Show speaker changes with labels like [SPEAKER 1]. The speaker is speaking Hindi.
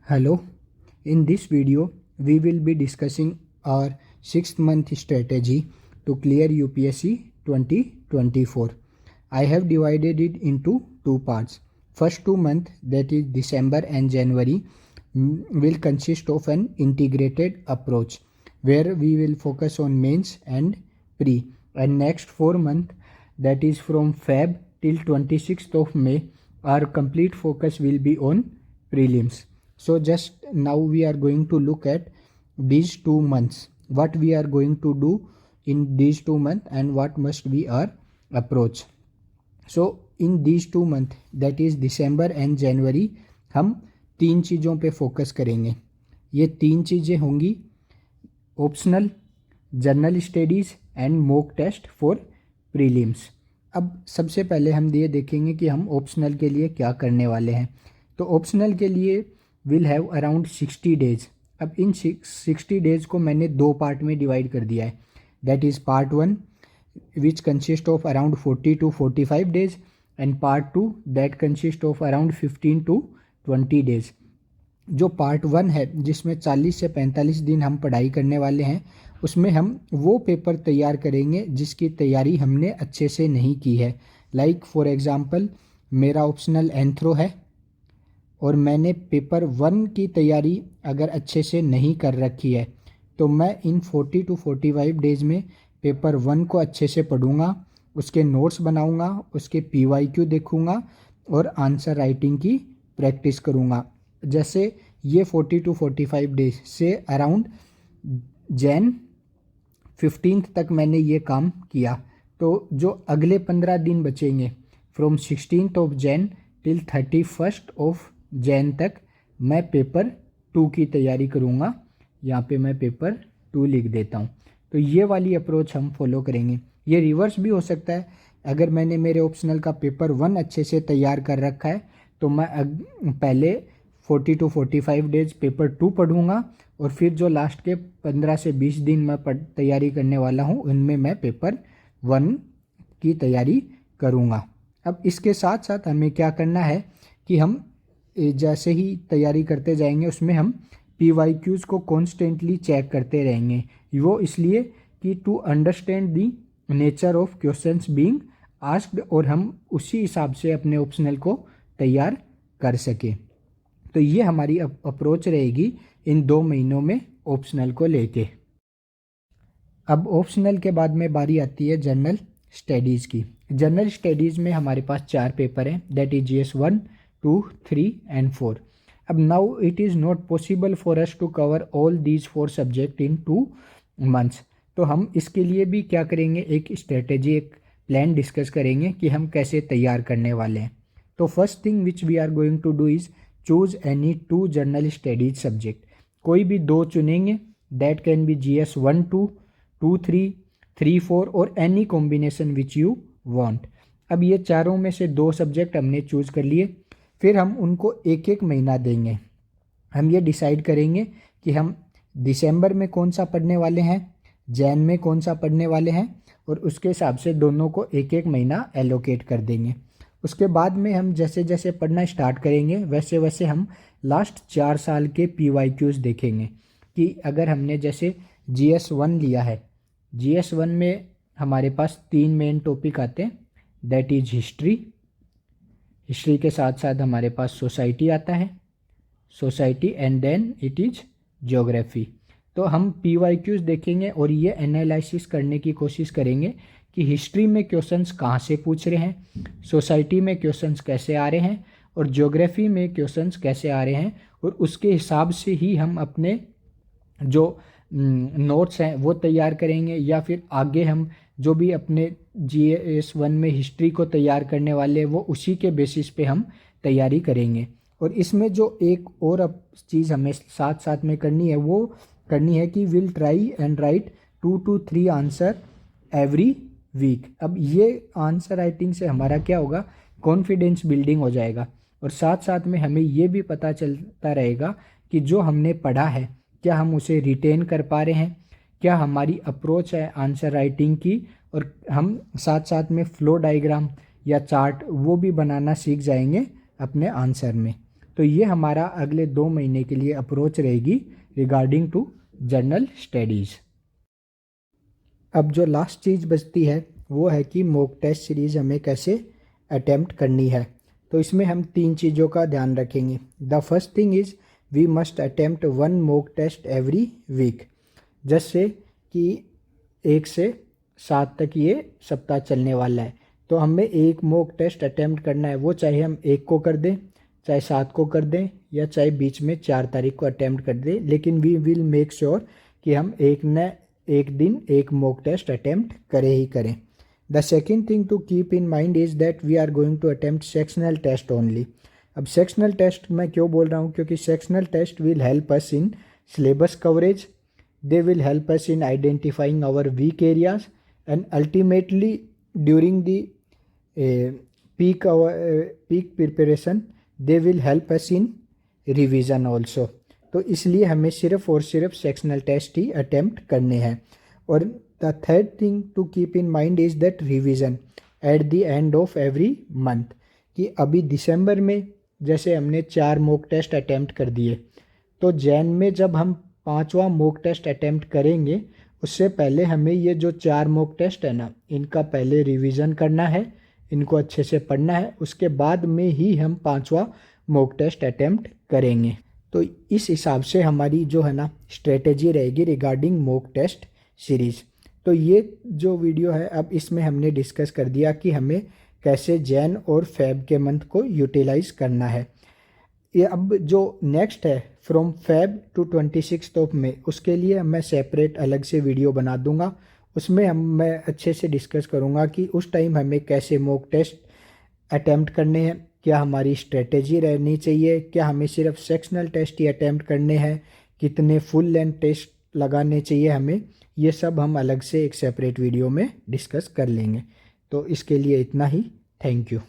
[SPEAKER 1] Hello, in this video we will be discussing our 6th month strategy to clear UPSC 2024. I have divided it into two parts. First 2 months, that is December and January, will consist of an integrated approach where we will focus on mains and pre, and next 4 months, that is from Feb till 26th of May, our complete focus will be on prelims. So just now we are going to look at these 2 months, what we are going to do in these 2 months and what must be our approach. So in these 2 months, that is December and January, हम 3 चीज़ों पे फोकस करेंगे. ये 3 चीज़ें होंगी optional, general studies and mock test for prelims. अब सबसे पहले हम ये देखेंगे कि हम ऑप्शनल के लिए क्या करने वाले हैं. तो ऑप्शनल के लिए विल हैव अराउंड 60 डेज. अब इन 60 डेज को मैंने 2 पार्ट में डिवाइड कर दिया है. That is part 1 which consist of around 40 to 45 days and part 2 that consist of around 15 to 20 days. जो पार्ट 1 है जिसमें 40 से 45 दिन हम पढ़ाई करने वाले हैं, उसमें हम वो पेपर तैयार करेंगे जिसकी तैयारी हमने अच्छे से नहीं की है. लाइक फॉर एग्ज़ाम्पल मेरा ऑप्शनल एंथ्रो है और मैंने पेपर 1 की तैयारी अगर अच्छे से नहीं कर रखी है तो मैं इन 40 to 45 डेज़ में पेपर 1 को अच्छे से पढ़ूंगा, उसके नोट्स बनाऊंगा, उसके PYQ देखूंगा और आंसर राइटिंग की प्रैक्टिस करूंगा. जैसे ये 40 to 45 डेज से अराउंड Jan 15 तक मैंने ये काम किया. तो जो अगले 15 दिन बचेंगे from 16th of Jan till 31st of Jan तक मैं पेपर 2 की तैयारी करूँगा. यहाँ पे मैं पेपर 2 लिख देता हूँ. तो ये वाली अप्रोच हम फॉलो करेंगे. ये रिवर्स भी हो सकता है. अगर मैंने मेरे ऑप्शनल का पेपर 1 अच्छे से तैयार कर रखा है तो मैं पहले 40 to 45 डेज पेपर 2 पढ़ूँगा और फिर जो लास्ट के 15 से 20 दिन मैं तैयारी करने वाला हूँ उनमें मैं पेपर 1 की तैयारी करूँगा. अब इसके साथ साथ हमें क्या करना है कि हम जैसे ही तैयारी करते जाएंगे उसमें हम PYQs को कॉन्स्टेंटली चेक करते रहेंगे. वो इसलिए कि to understand the nature of questions being asked और हम उसी हिसाब से अपने ऑप्शनल को तैयार कर सकें. तो ये हमारी अप्रोच रहेगी इन 2 महीनों में ऑप्शनल को लेके. अब ऑप्शनल के बाद में बारी आती है जनरल स्टडीज़ की. जनरल स्टडीज़ में हमारे पास 4 पेपर हैं. That is GS 1, 2, 3 and 4. अब now it is not possible for us to cover all these 4 subject in 2 months. तो हम इसके लिए भी क्या करेंगे, एक स्ट्रेटेजी, एक प्लान डिस्कस करेंगे कि हम कैसे तैयार करने वाले हैं. तो first thing which we are going to do is choose any 2 general studies subject. कोई भी 2 चुनेंगे. दैट कैन बी GS 1, 2, 2, 3, 3, 4 और any combination which you want. अब ये चारों में से 2 सब्जेक्ट हमने चूज़ कर लिए. फिर हम उनको एक एक महीना देंगे. हम ये डिसाइड करेंगे कि हम दिसंबर में कौन सा पढ़ने वाले हैं, जैन में कौन सा पढ़ने वाले हैं और उसके हिसाब से दोनों को एक एक महीना एलोकेट कर देंगे. उसके बाद में हम जैसे जैसे पढ़ना स्टार्ट करेंगे वैसे वैसे हम लास्ट 4 साल के PYQs देखेंगे कि अगर हमने जैसे GS 1 लिया है, GS 1 में हमारे पास 3 मेन टॉपिक आते हैं. That is history. हिस्ट्री के साथ साथ हमारे पास सोसाइटी आता है, society and then it is geography. तो हम PYQs देखेंगे और ये एनालिसिस करने की कोशिश करेंगे कि हिस्ट्री में क्वेश्चंस कहाँ से पूछ रहे हैं, सोसाइटी में क्वेश्चंस कैसे आ रहे हैं और ज्योग्राफी में क्वेश्चंस कैसे आ रहे हैं. और उसके हिसाब से ही हम अपने जो नोट्स हैं वो तैयार करेंगे या फिर आगे हम जो भी अपने GS 1 में हिस्ट्री को तैयार करने वाले हैं वो उसी के बेसिस पे हम तैयारी करेंगे. और इसमें जो एक और अब चीज़ हमें साथ साथ में करनी है वो करनी है कि will try and write 2 to 3 answer every week. अब ये आंसर राइटिंग से हमारा क्या होगा, कॉन्फिडेंस बिल्डिंग हो जाएगा और साथ साथ में हमें ये भी पता चलता रहेगा कि जो हमने पढ़ा है क्या हम उसे रिटेन कर पा रहे हैं, क्या हमारी अप्रोच है आंसर राइटिंग की. और हम साथ साथ में फ्लो डायग्राम या चार्ट वो भी बनाना सीख जाएंगे अपने आंसर में. तो ये हमारा अगले 2 महीने के लिए अप्रोच रहेगी रिगार्डिंग टू जर्नल स्टडीज़। अब जो लास्ट चीज़ बचती है वो है कि मॉक टेस्ट सीरीज़ हमें कैसे अटेम्प्ट करनी है। तो इसमें हम 3 चीज़ों का ध्यान रखेंगे। The first thing is we must attempt 1 mock test every week, जैसे कि 1 से 7 तक ये सप्ताह चलने वाला है। तो हमें एक मॉक टेस्ट अटेम्प्ट करना है, वो चाहे हम 1 को कर दें, चाहे 7 को कर दें, या चाहे बीच में 4 तारीख को अटेम्प्ट कर दें, लेकिन वी विल मेक श्योर कि हम एक दिन एक मॉक टेस्ट अटेम्प्ट करें ही करें। The second thing to keep in mind is that we are going to attempt sectional test only. अब सेक्शनल टेस्ट मैं क्यों बोल रहा हूँ, क्योंकि sectional test will help us in syllabus coverage, they will help us in identifying our weak areas, and ultimately during the peak preparation they will help us in revision also। तो इसलिए हमें सिर्फ और सिर्फ सेक्शनल टेस्ट ही अटेम्प्ट करने हैं। और the third thing to keep in mind is that revision at the end of every month, कि अभी दिसंबर में जैसे हमने 4 मॉक टेस्ट अटेम्प्ट कर दिए, तो जैन में जब हम 5वां मॉक टेस्ट अटेम्प्ट करेंगे उससे पहले हमें ये जो 4 मॉक टेस्ट है ना, इनका पहले रिवीजन करना है, इनको अच्छे से पढ़ना है, उसके बाद में ही हम 5वां मॉक टेस्ट अटेम्प्ट करेंगे। तो इस हिसाब से हमारी जो है ना स्ट्रेटेजी रहेगी रिगार्डिंग मॉक टेस्ट सीरीज़। तो ये जो वीडियो है अब इसमें हमने डिस्कस कर दिया कि हमें कैसे जैन और फेब के मंथ को यूटिलाइज करना है। ये अब जो नेक्स्ट है फ्रॉम फेब टू 26 ऑफ मई, उसके लिए मैं सेपरेट अलग से वीडियो बना दूंगा। उसमें मैं अच्छे से डिस्कस करूंगा कि उस टाइम हमें कैसे मॉक टेस्ट अटेम्प्ट करने हैं, क्या हमारी स्ट्रेटेजी रहनी चाहिए, क्या हमें सिर्फ सेक्शनल टेस्ट ही अटेम्प्ट करने हैं, कितने फुल लेंथ टेस्ट लगाने चाहिए हमें, ये सब हम अलग से एक सेपरेट वीडियो में डिस्कस कर लेंगे। तो इसके लिए इतना ही। Thank you.